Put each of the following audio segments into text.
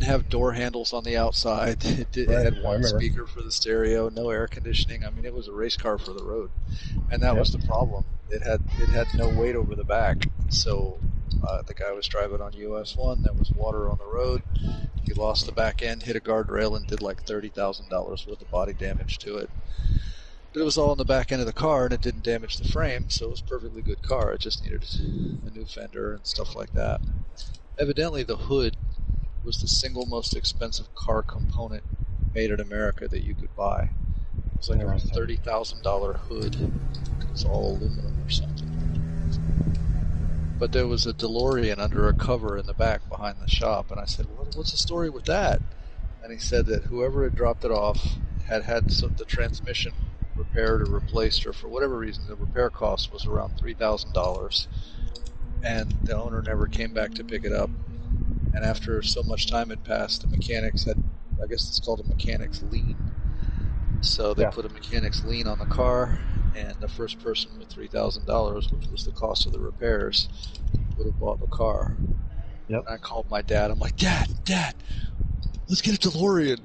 didn't have door handles on the outside. It Right, had I one remember. speaker for the stereo, no air conditioning. I mean, it was a race car for the road, and that Yep. was the problem. It had no weight over the back, so the guy was driving on US 1. There was water on the road. He lost the back end, hit a guardrail, and did like $30,000 worth of body damage to it. But it was all in the back end of the car, and it didn't damage the frame, so it was a perfectly good car. It just needed a new fender and stuff like that. Evidently, the hood was the single most expensive car component made in America that you could buy. It was like a $30,000 hood. It was all aluminum or something. But there was a DeLorean under a cover in the back behind the shop, and I said, what's the story with that? And he said that whoever had dropped it off had the transmission repaired or replaced, or for whatever reason, the repair cost was around $3,000, and the owner never came back to pick it up. And after so much time had passed, the mechanics had, I guess it's called a mechanics lien. So they put a mechanics lien on the car, and the first person with $3,000, which was the cost of the repairs, would have bought the car. Yep. And I called my dad. I'm like, Dad, let's get a DeLorean.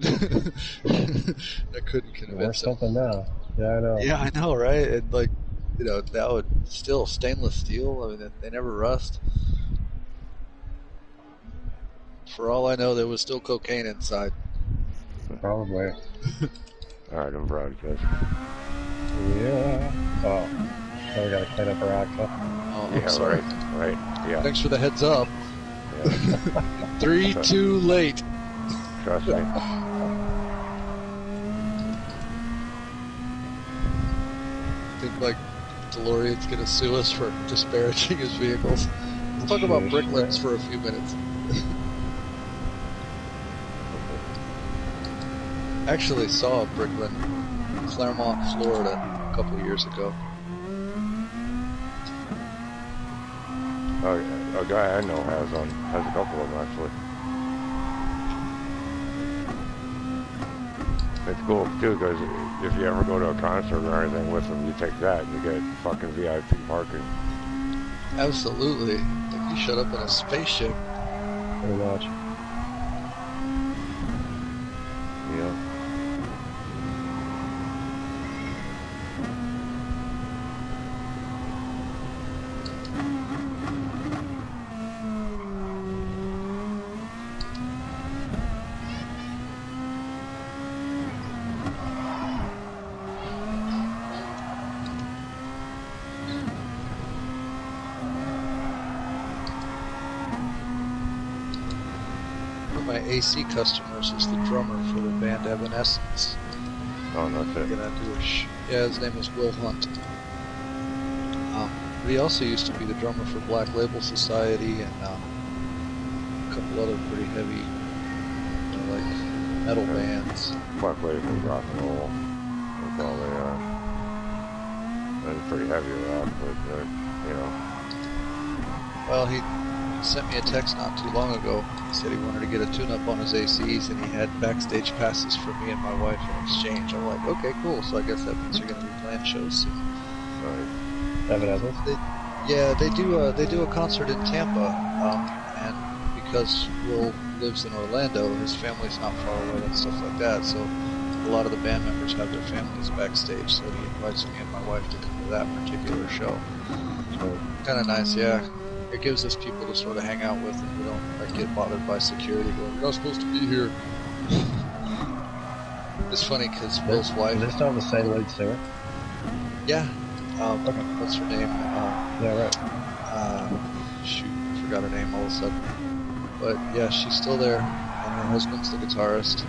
I couldn't convince him. Something now. Yeah, I know. Yeah, I know, right? And like, now it's still stainless steel. I mean, they never rust. For all I know, there was still cocaine inside. Probably. Alright, I'm broadcast. Yeah. Oh. So we gotta clean up our act, huh? Oh, yeah, I'm sorry. Right. Yeah. Thanks for the heads up. Yeah. 3 too late. Trust me. Think like DeLorean's gonna sue us for disparaging his vehicles. Let's talk about Bricklands for a few minutes. Actually saw a Brickland in Claremont, Florida a couple of years ago. Oh, yeah. A guy I know has a couple of them actually. It's cool too because if you ever go to a concert or anything with them, you take that and you get fucking VIP parking. Absolutely. Like you showed up in a spaceship. Pretty much. Yeah. My AC customers is the drummer for the band Evanescence. Oh, that's it. Yeah, his name is Will Hunt. But he also used to be the drummer for Black Label Society and a couple other pretty heavy, like metal bands. Black Label rock and roll. That's all they are. That's pretty heavy rock, but Well, he sent me a text not too long ago. He said he wanted to get a tune-up on his ACs, and he had backstage passes for me and my wife in exchange. I'm like, okay, cool. So I guess that means you're going to be playing shows soon. Right. Evidently. They do a concert in Tampa, and because Will lives in Orlando, his family's not far away and stuff like that. So a lot of the band members have their families backstage. So he invites me and my wife to come to that particular show. So kind of nice, yeah. It gives us people to sort of hang out with, and we don't get bothered by security going, you're not supposed to be here. It's funny because Will's wife... Is this still the same lead singer? Yeah. What's her name? Yeah, right. Shoot, I forgot her name all of a sudden. But yeah, she's still there, and her husband's the guitarist.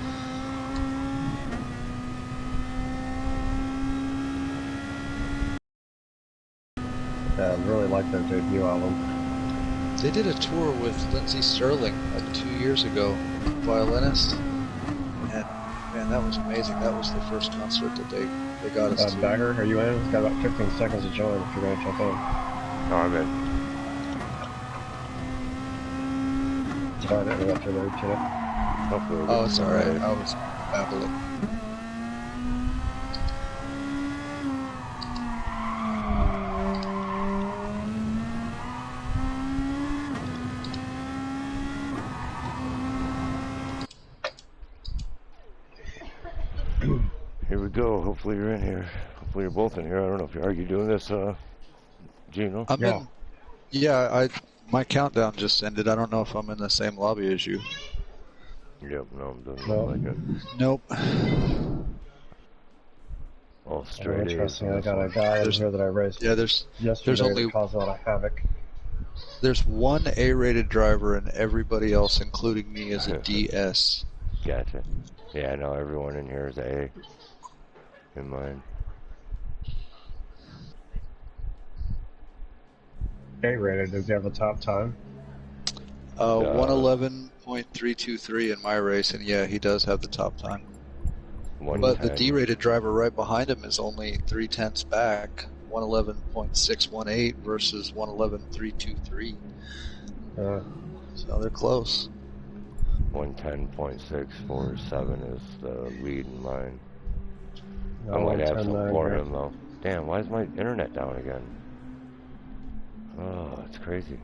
Yeah, I really like their debut album. They did a tour with Lindsey Sterling like 2 years ago, violinist, and man, that was amazing. That was the first concert that they got us to. Bagger, are you in? It's got about 15 seconds to join if you're going to jump in. No, I'm in. Sorry, I didn't interrupt your load, Chip. Hopefully Oh, it's alright. I was babbling. Here we go. Hopefully you're in here. Hopefully you're both in here. I don't know if are you doing this, Gino? I'm Yeah. in. Yeah, my countdown just ended. I don't know if I'm in the same lobby as you. Yep, no, doesn't look No. like it. Nope. All Oh, straight A's interesting. in I this got a one. guy in here that I raced Yeah, there's yesterday only that caused a lot of havoc. there's one A-rated driver, and everybody else, including me, is a DS. Gotcha. Yeah, no, everyone in here is A in mine. A-rated. Does he have the top time? 111.323 in my race, and yeah, he does have the top time. But the 110. D-rated driver right behind him is only 3/10 back, 111.618 versus 111.323. So they're close. 110.647 is the lead in mine. No, I might have some 110.9 for here. him though. Damn, why is my internet down again? Oh, it's crazy.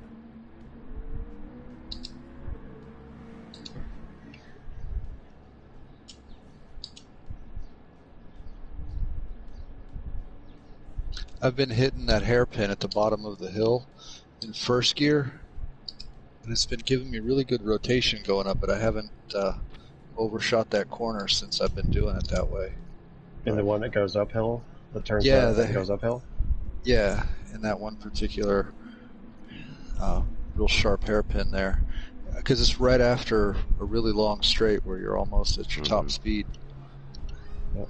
I've been hitting that hairpin at the bottom of the hill in first gear, and it's been giving me really good rotation going up, but I haven't overshot that corner since I've been doing it that way. And the one that goes uphill? That turns Yeah, right and goes uphill? Yeah, in that one particular real sharp hairpin there. Because it's right after a really long straight where you're almost at your top speed. Yep.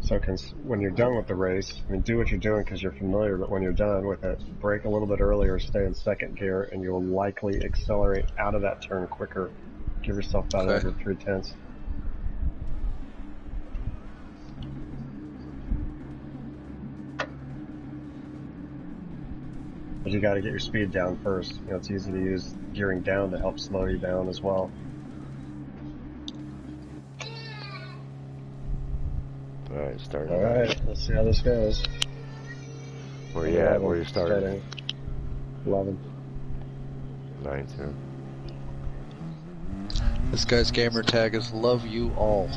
So when you're done with the race, I mean, do what you're doing because you're familiar, but when you're done with it, brake a little bit earlier, stay in second gear, and you'll likely accelerate out of that turn quicker. Give yourself about another 3/10. But you got to get your speed down first. You know, it's easy to use gearing down to help slow you down as well. Alright, starting. Alright, let's see how this goes. Where you at? Where you starting? 11. 9-2. This guy's gamer tag is "Love You All."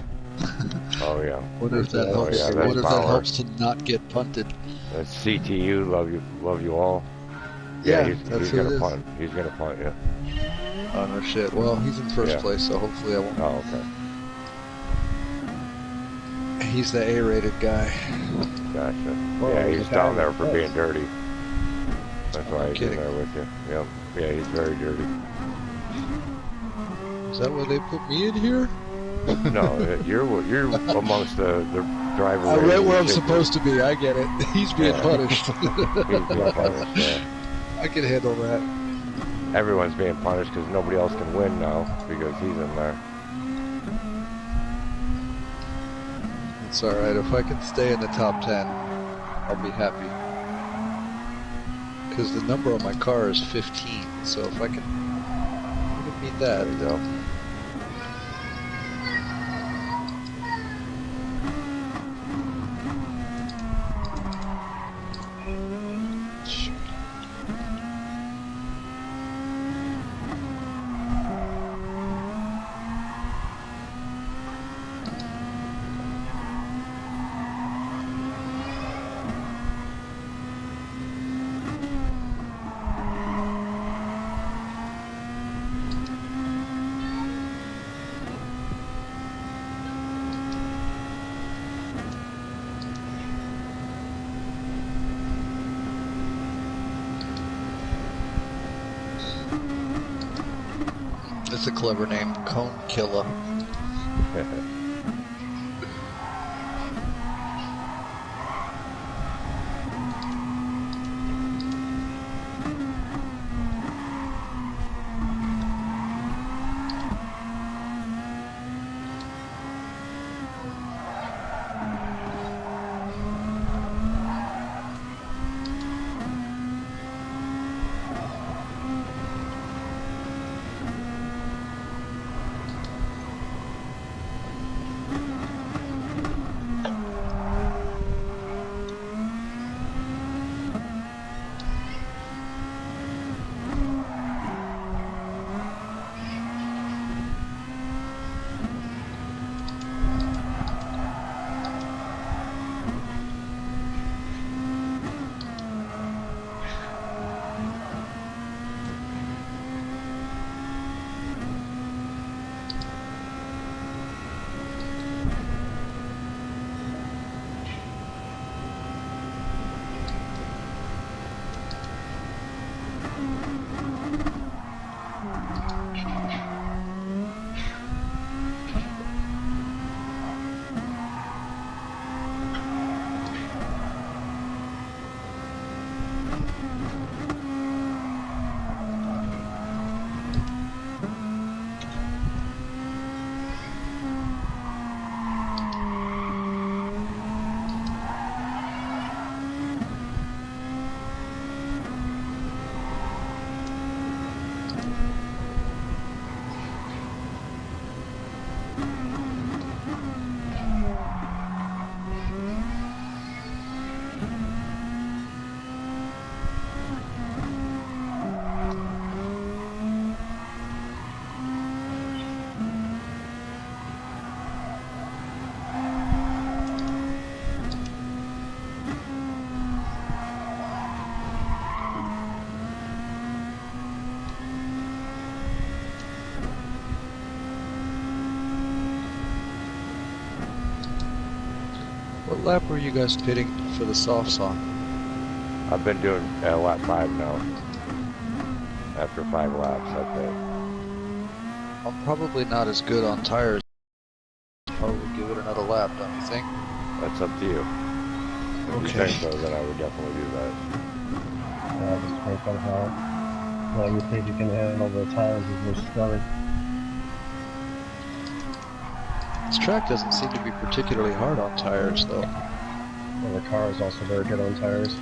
Oh yeah. Wonder if that helps. Yeah, Wonder if that helps to not get punted. That's CTU. Love you all. Yeah, he's gonna punt. He's gonna punt. Yeah. Oh no shit. Well, he's in first place, so hopefully I won't. Oh okay. He's the A-rated guy. Gotcha. Whoa, yeah, he's down there for being dirty. That's why he's in there with you. Yep. Yeah, he's very dirty. Is that why they put me in here? No, you're amongst the driver. I'm right where I'm supposed to be. I get it. He's being punished. He's being punished. Yeah. I can handle that. Everyone's being punished because nobody else can win now because he's in there. It's alright. If I can stay in the top 10, I'll be happy. Because the number on my car is 15, so if I can beat that. There you go. That's a clever name, Cone Killer. lap were you guys pitting for the softs on? I've been doing lap 5 now. After 5 laps, I pit. I'm probably not as good on tires. Probably give it another lap, don't you think? That's up to you. If you Okay. think so, then I would definitely do that. Just depends on how well you think you can handle the tires as they're starting. This track doesn't seem to be particularly hard on tires, though. Well, the car is also very good on tires.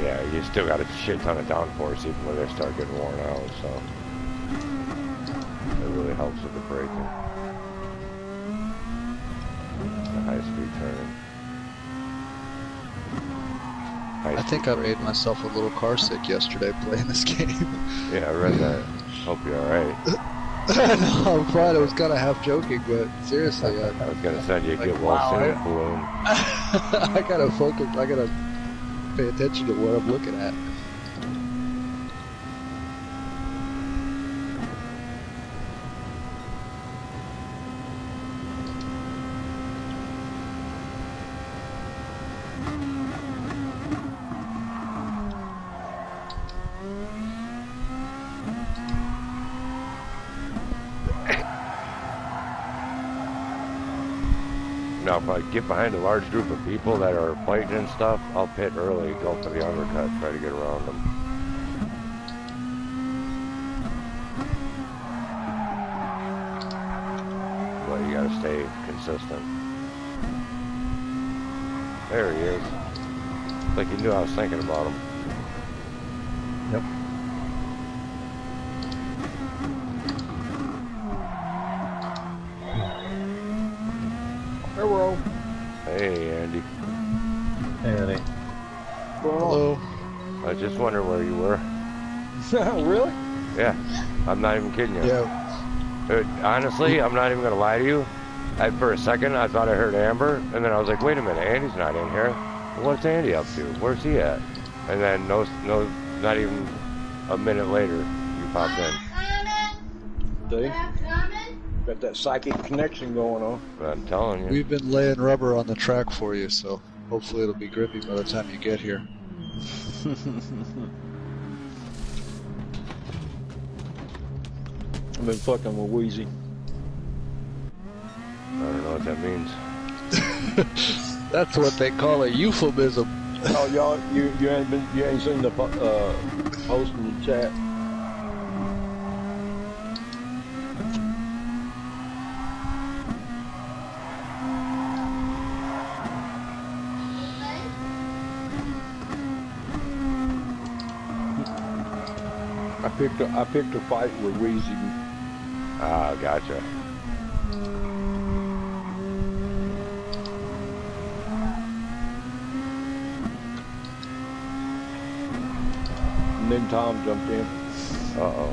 Yeah, you still got a shit ton of downforce even when they start getting worn out, so it really helps with the braking. The high-speed turning. I think I made myself a little car sick yesterday playing this game. Yeah, I read that. Hope you're alright. No, I'm fine. I was kind of half joking, but seriously, I was gonna send you a like, get well wow, soon balloon. I gotta focus. I gotta pay attention to what I'm looking at. Now, if I get behind a large group of people that are fighting and stuff, I'll pit early, go for the undercut, try to get around them. But you gotta stay consistent. There he is. Like he knew I was thinking about him. Yep. Hello. Hey, Andy. Hey, Eddie. Hello. I was just wondering where you were. Really? Yeah, I'm not even kidding you. Yeah. Honestly, I'm not even gonna lie to you. For a second, I thought I heard Amber, and then I was like, wait a minute, Andy's not in here. What's Andy up to? Where's he at? And then no, not even a minute later, you popped in. See? Got that psychic connection going on. I'm telling you. We've been laying rubber on the track for you, so hopefully it'll be grippy by the time you get here. I've been fucking with Wheezy. I don't know what that means. That's what they call a euphemism. Oh, y'all, you ain't seen the post in the chat. I picked a fight with Wheezy. Ah, gotcha. And then Tom jumped in. Uh-oh.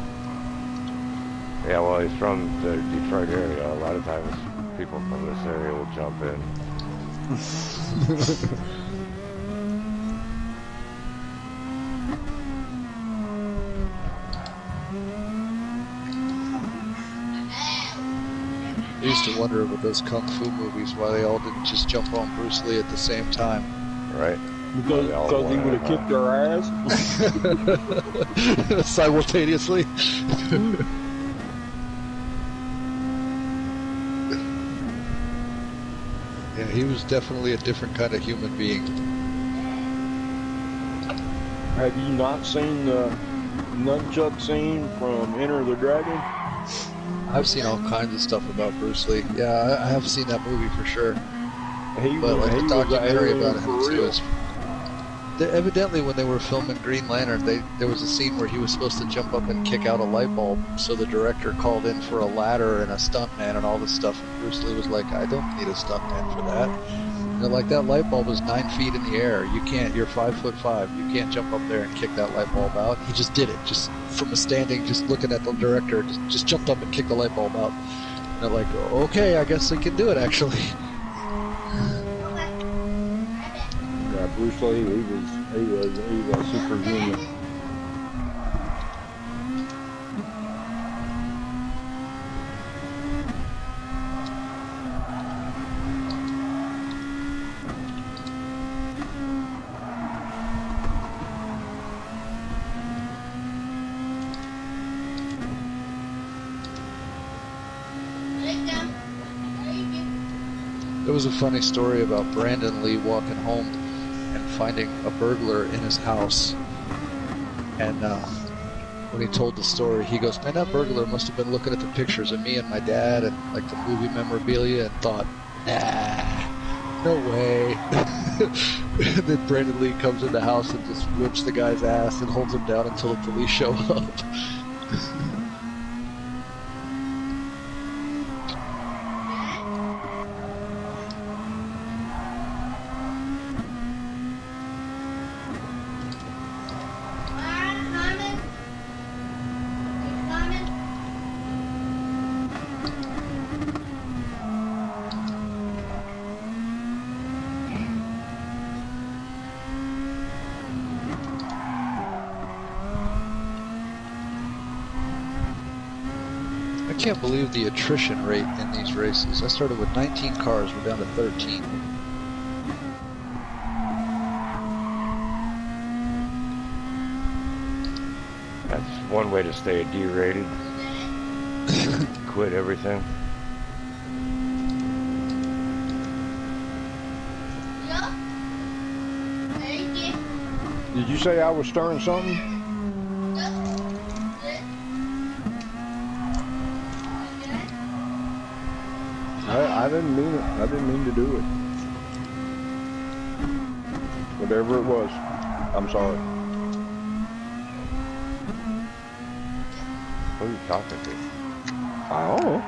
Yeah, well, he's from the Detroit area. A lot of times people from this area will jump in. I used to wonder with those kung fu movies why they all didn't just jump on Bruce Lee at the same time. Right? Because he would have kicked their ass. Simultaneously. Yeah, he was definitely a different kind of human being. Have you not seen the nunchuck scene from Enter the Dragon? I've seen all kinds of stuff about Bruce Lee. Yeah, I have seen that movie for sure. But like the documentary about him too is. Evidently, when they were filming Green Lantern, there was a scene where he was supposed to jump up and kick out a light bulb. So the director called in for a ladder and a stuntman and all this stuff. And Bruce Lee was like, "I don't need a stuntman for that." And they're like, "That light bulb is 9 feet in the air. You can't. You're 5'5". You can't jump up there and kick that light bulb out." He just did it, just from a standing, just looking at the director, just jumped up and kicked the light bulb out. And they're like, "Okay, I guess I can do it actually." Yeah, Bruce Lee, he was superhuman. There was a funny story about Brandon Lee walking home and finding a burglar in his house. And when he told the story, he goes, "Man, that burglar must have been looking at the pictures of me and my dad and like the movie memorabilia and thought, nah, no way." And then Brandon Lee comes in the house and just whips the guy's ass and holds him down until the police show up. I can't believe the attrition rate in these races. I started with 19 cars, we're down to 13. That's one way to stay D-rated. Quit everything. Did you say I was stirring something? I didn't mean it. I didn't mean to do it. Whatever it was, I'm sorry. Who are you talking to? I don't know.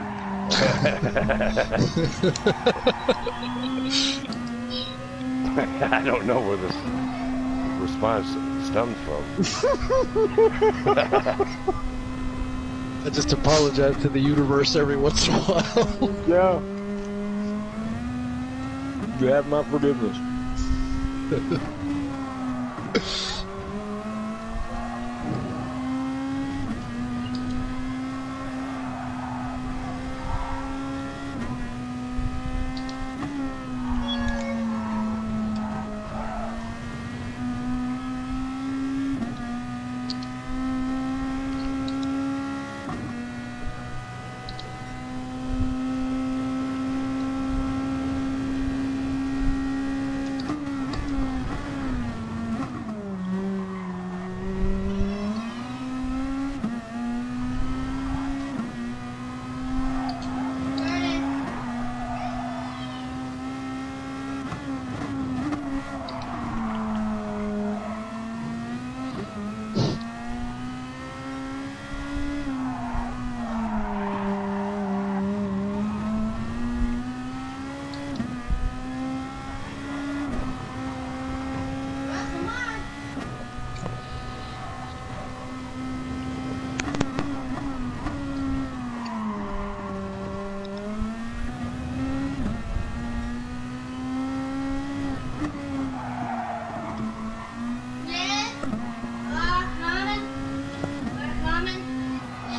I don't know where this response stems from. I just apologize to the universe every once in a while. Yeah. You have my forgiveness.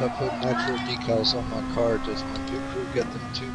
If I put natural decals on my car, does my pit crew get them too?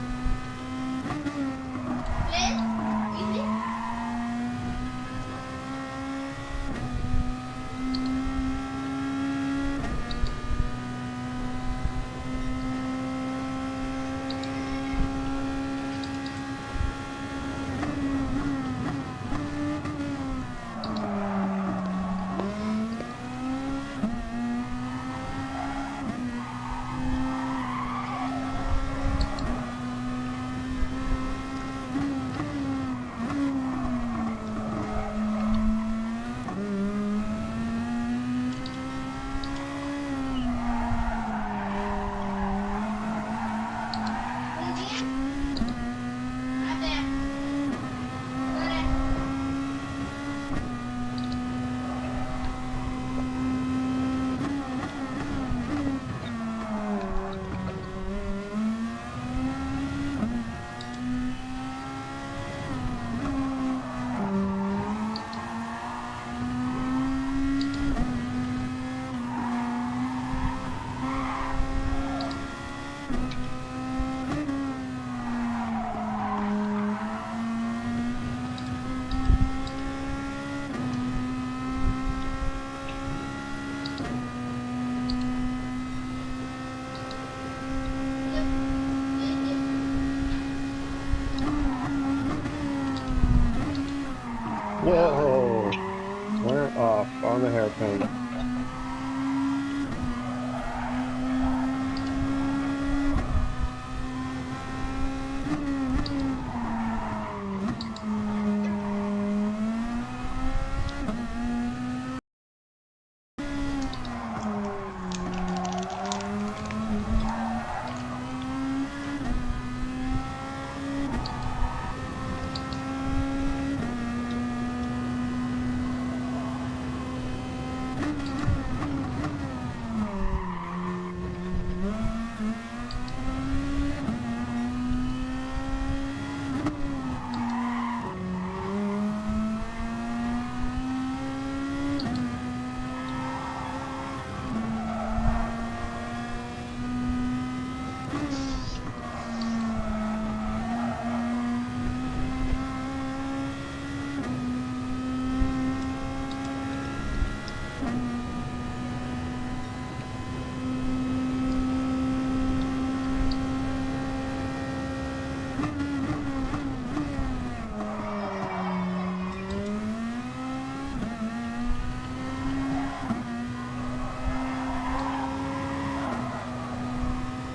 And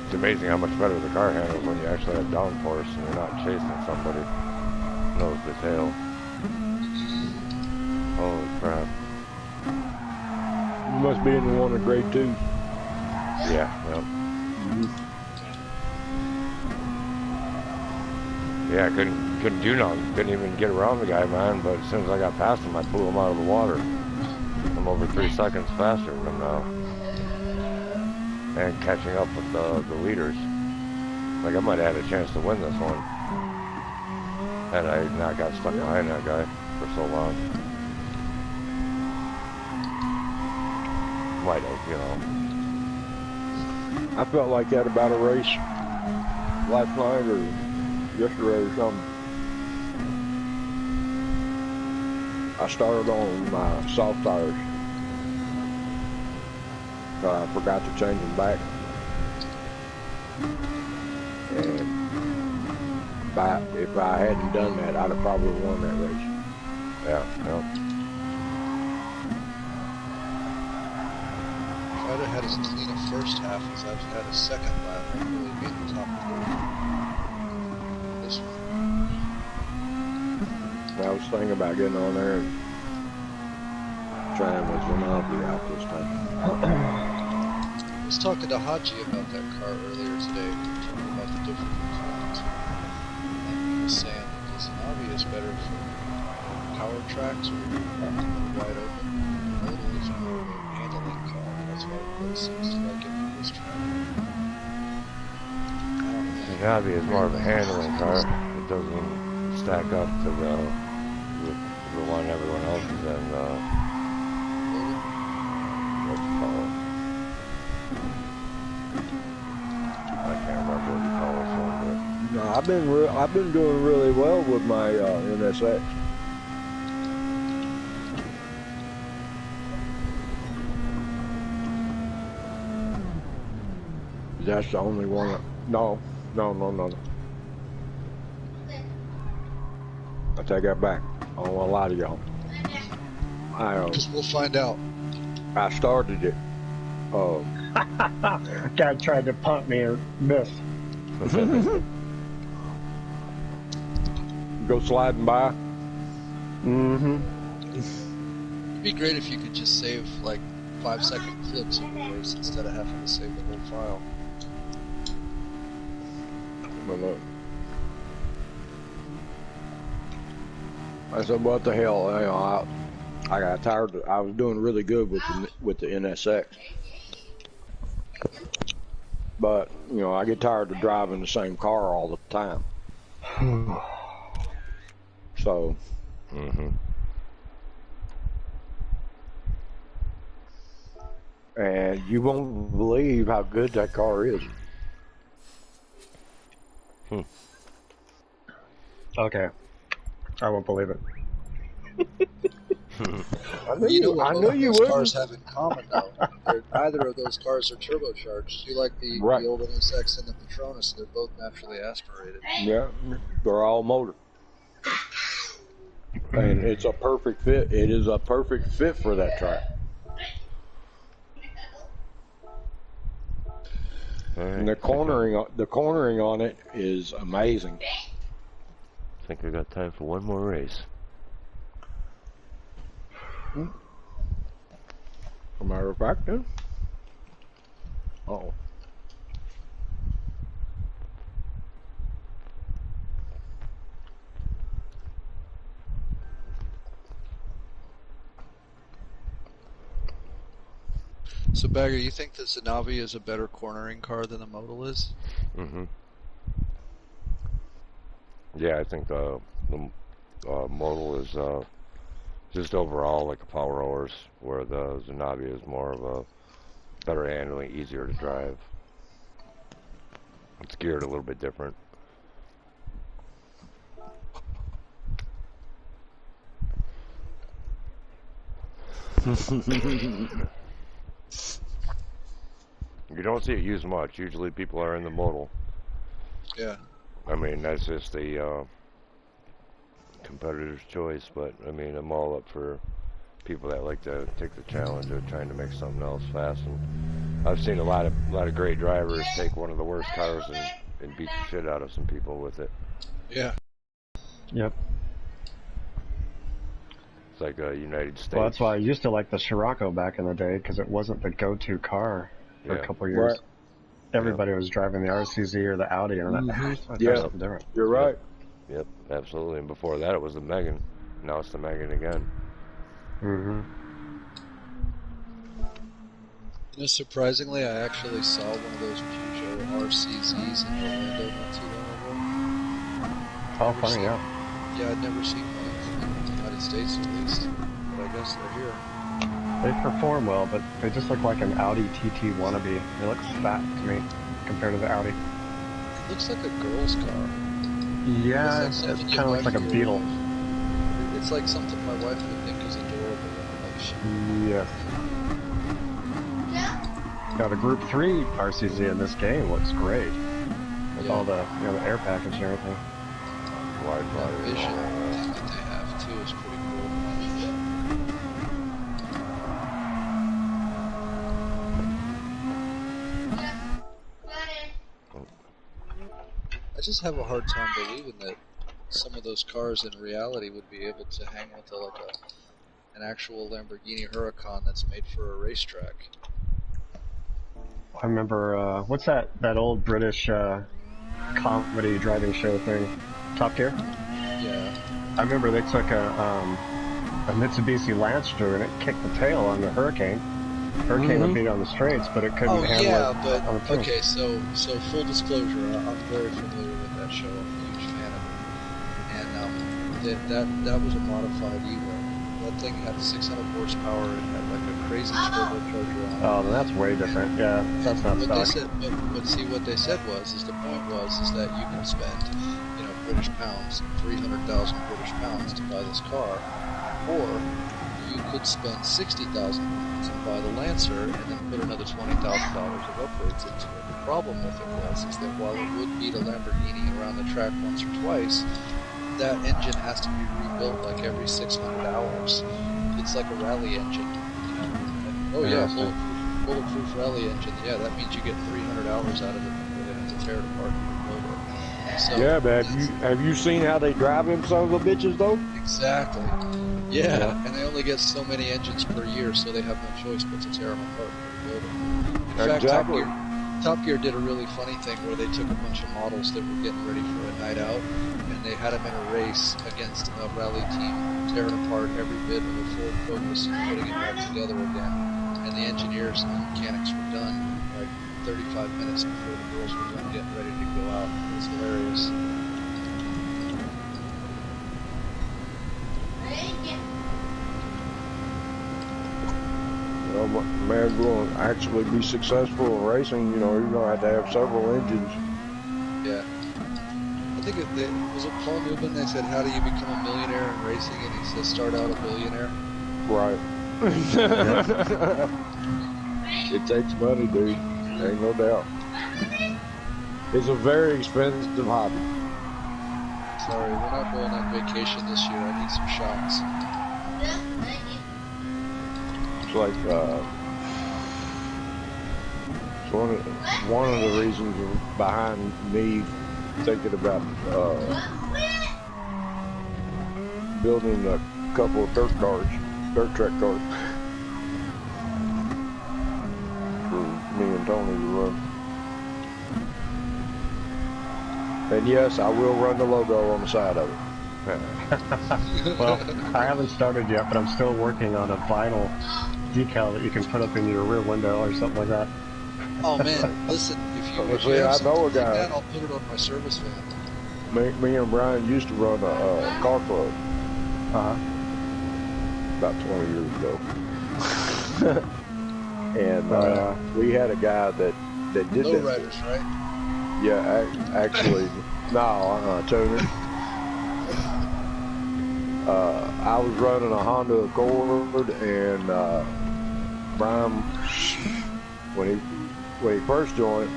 It's amazing how much better the car handles when you actually have downforce and you're not chasing somebody nose to tail. Holy crap. You must be in the one of grade 2. Yeah, yep. Yeah, I couldn't do nothing. Couldn't even get around the guy, man. But as soon as I got past him, I blew him out of the water. I'm over 3 seconds faster than him now. And catching up with the leaders. Like, I might have had a chance to win this one. Had I not got stuck behind that guy for so long. Might have, you know. I felt like that about a race last night or yesterday or something. I started on my soft tires. I forgot to change them back. And if I hadn't done that, I'd have probably won that race. Yeah, yeah. If I'd have had as clean a first half as I've had a second lap, I'd really be in the top 3. This one. I was thinking about getting on there and trying with Ronaldo out this time. I was talking to Haji about that car earlier today, talking about the difference between the two. And he was saying that the Zanabi is better for power tracks or wide open. Modal is more of a handling car. That's why everybody seems to like it for this track. The Navi is more of a handling car. It doesn't stack up to the one everyone else is in. What you call it? I can't remember what you call this one, No, I've been doing really well with my NSX. That's the only one. No. I take that back. I don't want to lie to y'all. Because we'll find out. I started it. guy tried to punt me and missed. Go sliding by. Mm-hmm. It'd be great if you could just save like 5-second clips of the race instead of having to save the whole file. I said, what the hell? You know, I got tired. I was doing really good with the NSX. But, you know, I get tired of driving the same car all the time. So. Mm-hmm. And you won't believe how good that car is. Okay. I won't believe it. I knew you wouldn't. Cars have in common, though. Neither of those cars are turbocharged. You like the old NSX and the Petronas, they're both naturally aspirated. Yeah, they're all motor. And it's a perfect fit. It is a perfect fit for that track. Alright, And the cornering on it is amazing. I think I got time for one more race. Am I back now? Oh. So, Bagger, you think the Zanavi is a better cornering car than the Modal is? Mm-hmm. Yeah, I think the modal is just overall like a power horse, where the Zanavia is more of a better handling, easier to drive. It's geared a little bit different. You don't see it used much. Usually people are in the modal. Yeah. I mean, that's just the competitor's choice, but I mean, I'm all up for people that like to take the challenge of trying to make something else fast. And I've seen a lot of great drivers take one of the worst cars and beat the shit out of some people with it. Yeah. Yep. It's like a United States. Well, that's why I used to like the Scirocco back in the day, because it wasn't the go-to car for a couple of years. Right. Everybody was driving the RCZ or the Audi, and I'm like, something different. You're right. Yep, absolutely. And before that, it was the Megan. Now it's the Megan again. Mm-hmm. You know, surprisingly, I actually saw one of those Peugeot RCZs in Orlando not too long ago. Oh, funny, yeah. Yeah, I'd never seen one in the United States, at least. But I guess they're here. They perform well, but they just look like an Audi TT wannabe. They look fat to me compared to the Audi. It looks like a girl's car. Yeah, It's it like kind of looks like a Beetle. It's like something my wife would think is adorable. Like Yes. Now the Group 3 RCZ in this game looks great. With all the, the air package and everything. Wide that body. vision that they have, too, is pretty cool. I just have a hard time believing that some of those cars in reality would be able to hang with an actual Lamborghini Huracan that's made for a racetrack. I remember, what's that old British comedy driving show thing? Top Gear? Yeah. I remember they took a Mitsubishi Lancer and it kicked the tail on the Hurricane. Hurricane would beat it on the straights, but it couldn't handle it on the turn. Okay, so full disclosure, I'm very familiar with that show. I'm a huge fan of it. And that was a modified Evo. That thing had 600 horsepower and had like a crazy turbocharger on it. Oh, then that's way different. Yeah, that's not stock. But see, what they said was the point was that you can spend, British pounds, 300,000 British pounds to buy this car, or you could spend 60,000 pounds and buy the Lancer and then put another $20,000 of upgrades into it. The problem with it was that while it would beat a Lamborghini around the track once or twice, that engine has to be rebuilt like every 600 hours. It's like a rally engine, bulletproof rally engine. Yeah, that means you get 300 hours out of it before they have to tear it apart and rebuild it. So Yeah, but have you seen how they drive them son of a bitches though? Exactly. Yeah, and they only get so many engines per year, so they have no choice but to tear them apart and rebuild them. In fact, Exactly. Top Gear did a really funny thing where they took a bunch of models that were getting ready for a night out, and they had them in a race against a rally team, tearing apart every bit of a Ford Focus and putting it back together again. And the engineers and the mechanics were done like 35 minutes before the girls were done getting ready to go out. It was hilarious. Man, going to actually be successful in racing, you're going to have to have several engines. Yeah. I think was it Paul Newman? They said, how do you become a millionaire in racing? And he says, start out a billionaire. Right. It takes money, dude. Ain't no doubt. It's a very expensive hobby. Sorry, we're not going on vacation this year. I need some shots. It's like So one of the reasons behind me thinking about building a couple of dirt track cars for me and Tony to run. And yes, I will run the logo on the side of it. Well, I haven't started yet, but I'm still working on a vinyl decal that you can put up in your rear window or something like that. Oh man, listen, if you See, have I something know a like guy. that, I'll put it on my service van. Me and Brian used to run a car club about 20 years ago. And we had a guy that did that. Lowriders, right? Yeah, actually, no, tuner. I was running a Honda Accord, and Brian, when he first joined,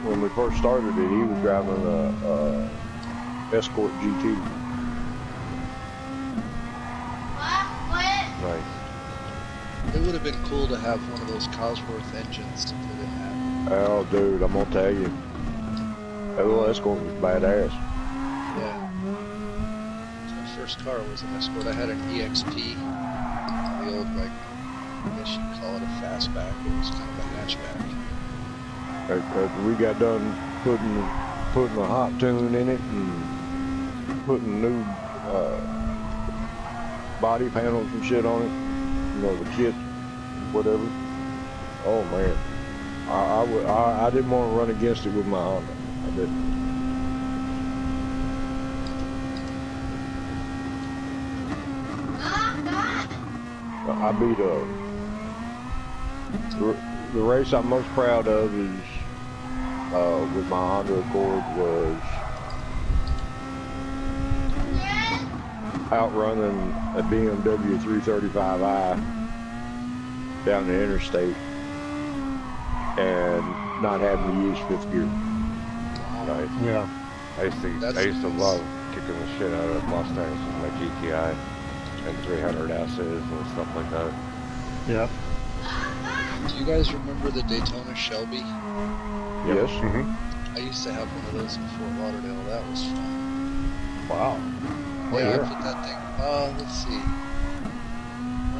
when we first started it, he was driving a Escort GT. Nice. It would have been cool to have one of those Cosworth engines to put in that. Oh, dude, I'm gonna tell you, that little Escort was badass. Yeah. My first car was an Escort. I had an EXP, the old, like, I guess you'd call it a fastback. It was kind of a hatchback. We got done putting a hot tune in it and putting new body panels and shit on it. You know, the kit, whatever. Oh man, I didn't want to run against it with my Honda. I didn't. I beat the race I'm most proud of is with my Honda Accord was outrunning a BMW 335i down the interstate and not having to use fifth gear. Nice. Yeah. I used to love kicking the shit out of Mustangs with my GTI and 300 S's and stuff like that. Yep. Do you guys remember the Daytona Shelby? Yes. Mm-hmm. I used to have one of those in Fort Lauderdale. That was fun. Wow. Yeah, I year? put that thing. Let's see.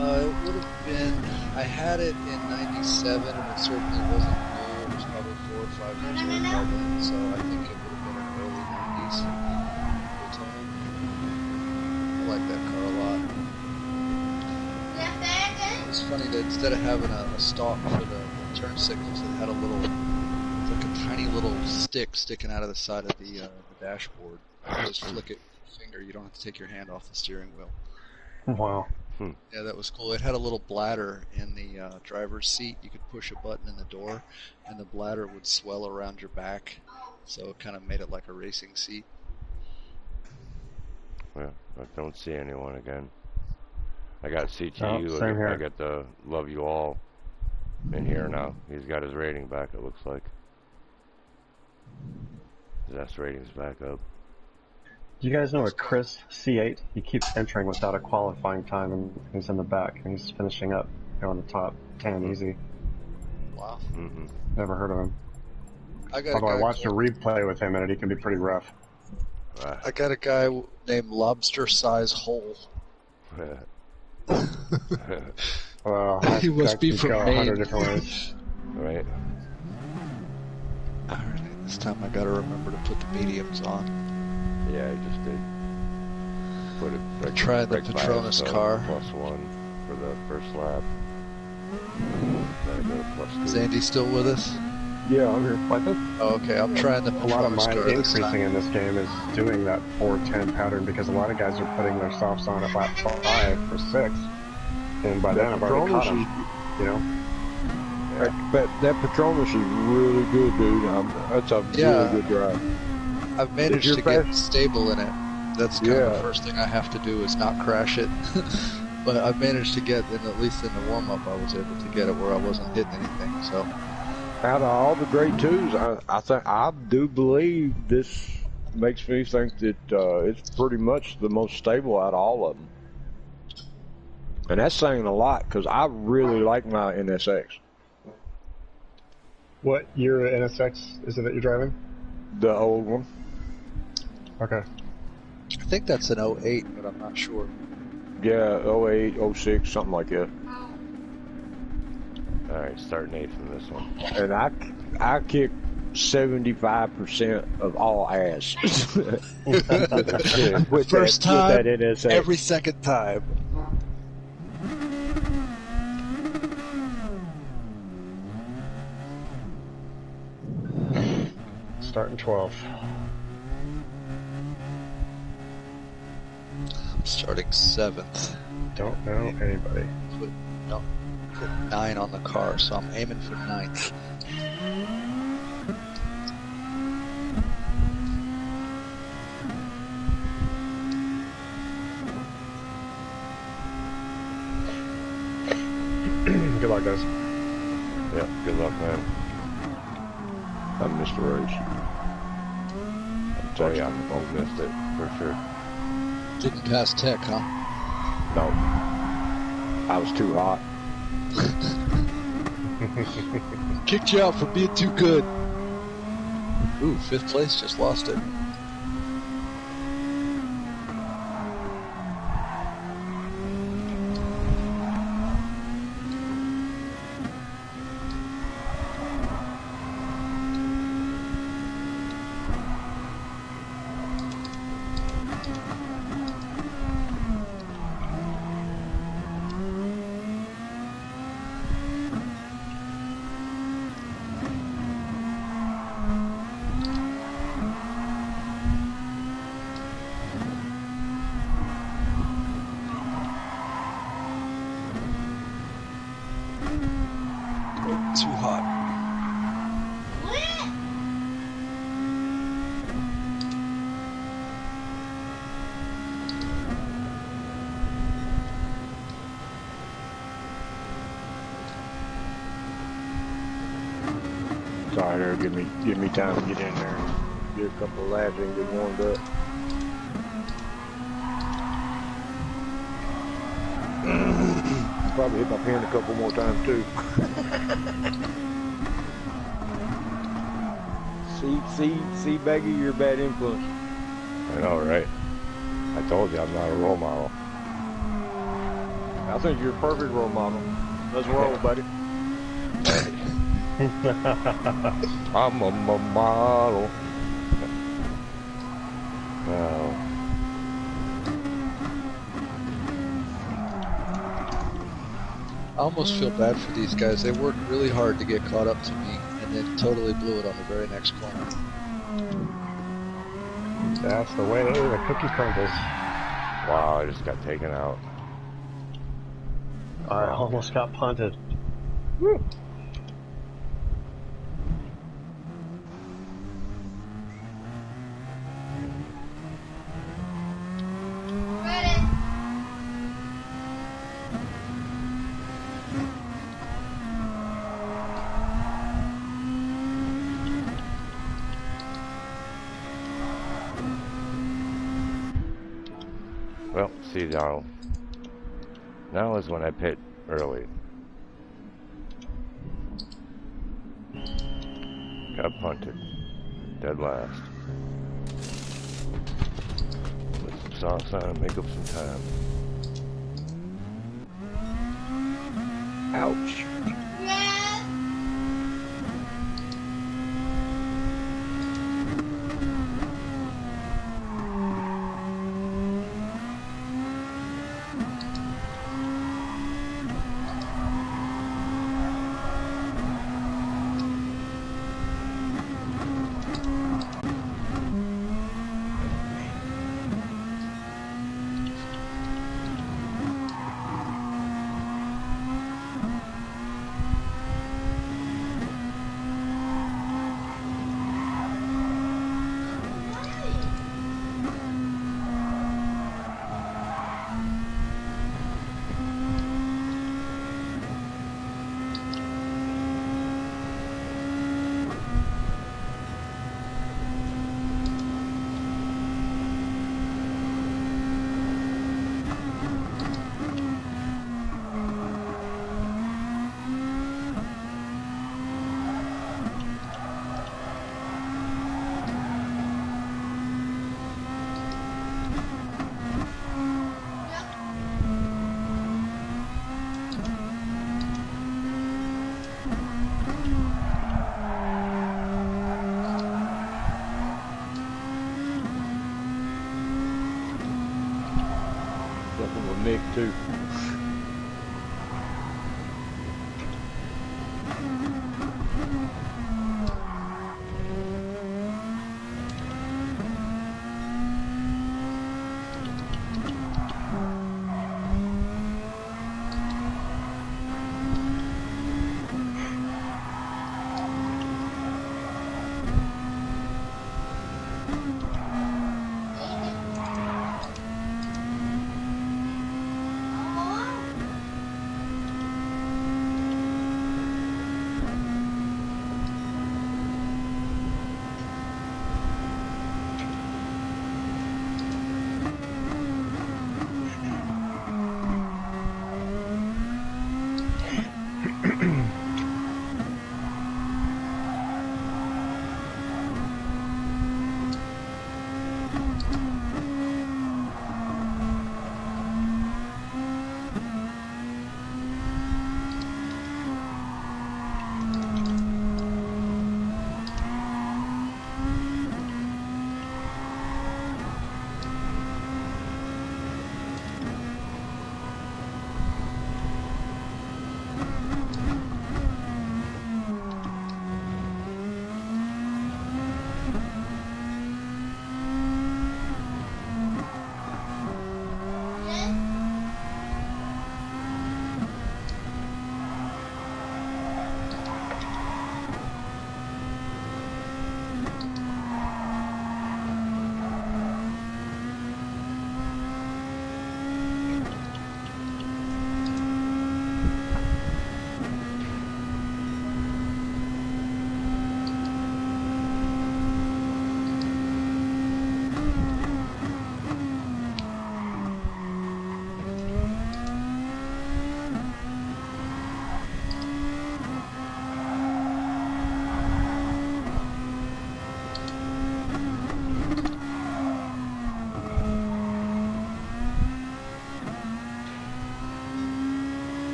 It would have been. I had it in '97, and it certainly wasn't new. It was probably 4 or 5 years old by then, so I think it would have been in the early '90s. Daytona. I like that car a lot. It was funny that instead of having a stalk for the turn signals, it had a little, like a tiny little stick sticking out of the side of the dashboard. You just flick it with your finger. You don't have to take your hand off the steering wheel. Wow. Yeah, that was cool. It had a little bladder in the driver's seat. You could push a button in the door, and the bladder would swell around your back, so it kind of made it like a racing seat. Yeah, I don't see anyone again. I got CTU. Oh, same here. I got the Love You All in here now. He's got his rating back, it looks like. His S rating's back up. Do you guys know a Chris C8? He keeps entering without a qualifying time, and he's in the back, and he's finishing up on the top 10 easy. Wow. Mm-mm. Never heard of him. I watched a replay with him, and he can be pretty rough. I got a guy named Lobster Size Hole. Well, He must be from Maine. 100 different ways. Right. Alright, this time I gotta remember to put the mediums on. Yeah, I just did. Put it. Try the brake Patronus bias, car. +1 for the first lap. Then I go to +2. Is Andy still with us? Yeah, I'm here. Oh, okay, I'm trying the A lot of Patronus my car this increasing time. in this game is doing that 4-10 pattern because a lot of guys are putting their softs on at lap 5 or 6, and by then I've already caught them. You know. That Patronus is really good, dude. That's a really good drive. I've managed to get stable in it. That's kind of the first thing I have to do is not crash it. But I've managed to get, at least in the warm-up, I was able to get it where I wasn't hitting anything. So out of all the grade 2s, I do believe this makes me think that it's pretty much the most stable out of all of them. And that's saying a lot because I really like my NSX. What year NSX is it that you're driving? The old one. Okay. I think that's an 08, but I'm not sure. Yeah, 08, 06, something like that. All right, starting 8 from this one. And I kicked 75% of all ass. with First that, time, with that NSX. every second time. Starting 12th. Starting 7th. Don't know anybody. No, put 9 on the car, so I'm aiming for 9th. Good luck, guys. Yeah, good luck, man. I missed the race. Oh yeah, I missed it for sure. Didn't pass tech, huh? No. I was too hot. Kicked you out for being too good. Ooh, 5th place, just lost it. Too hot. Sorry, there. Give me time to get in there and get a couple of laps and get warmed up. Probably hit my pin a couple more times too. see, Baggy, you're a bad influence. I know, right? I told you I'm not a role model. I think you're a perfect role model. Let's roll, buddy. I'm a model. Oh. I almost feel bad for these guys. They worked really hard to get caught up to me and then totally blew it on the very next corner. That's the way the cookie crumbles. Wow, I just got taken out. I almost got punted. Woo. Well, see now. Now is when I pit early. Got punted. Dead last. Put some sauce on it, make up some time. Ouch.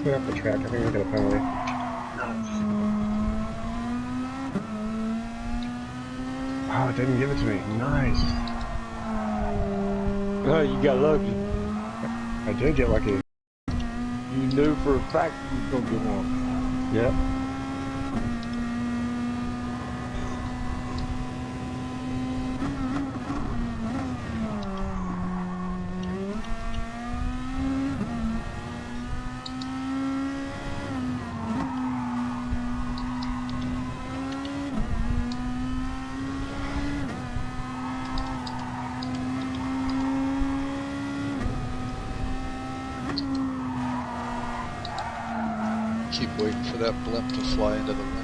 halfway off the track. I think we got a penalty. Oh, it didn't give it to me. Nice. Oh, you got lucky. I did get lucky. You knew for a fact you was gonna get one. Yep. Keep waiting for that blimp to fly into the windmill.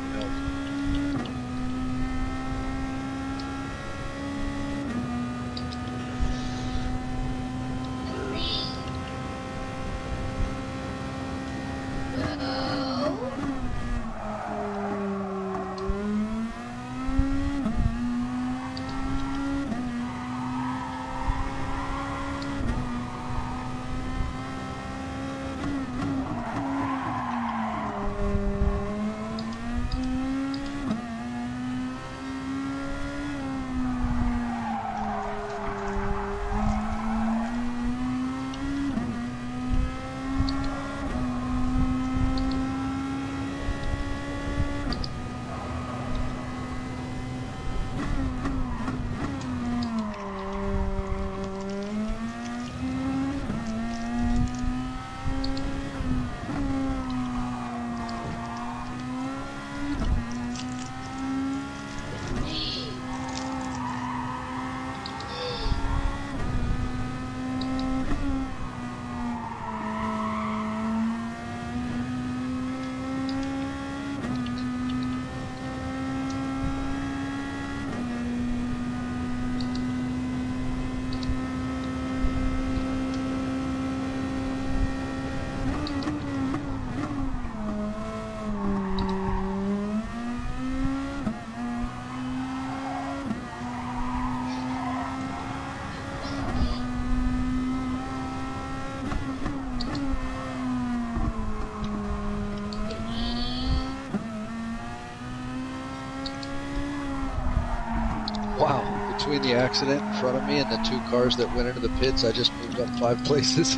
Wow, between the accident in front of me and the two cars that went into the pits, I just moved up 5 places.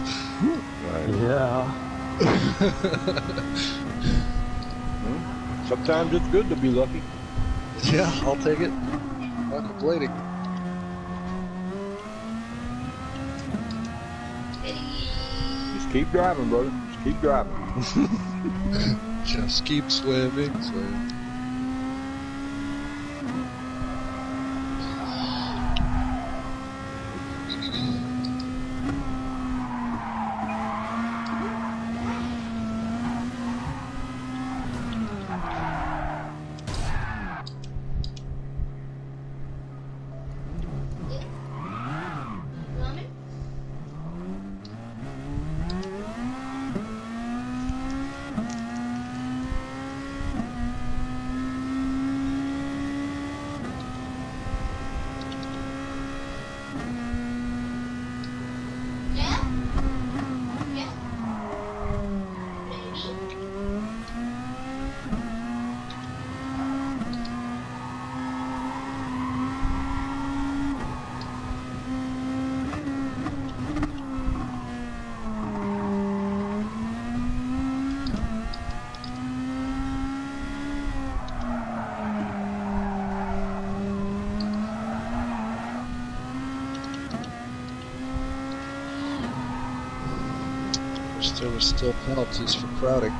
Yeah. Sometimes it's good to be lucky. Yeah, I'll take it. Not complaining. Just keep driving, brother. Just keep driving. Just keep swimming. There were still penalties for crowding.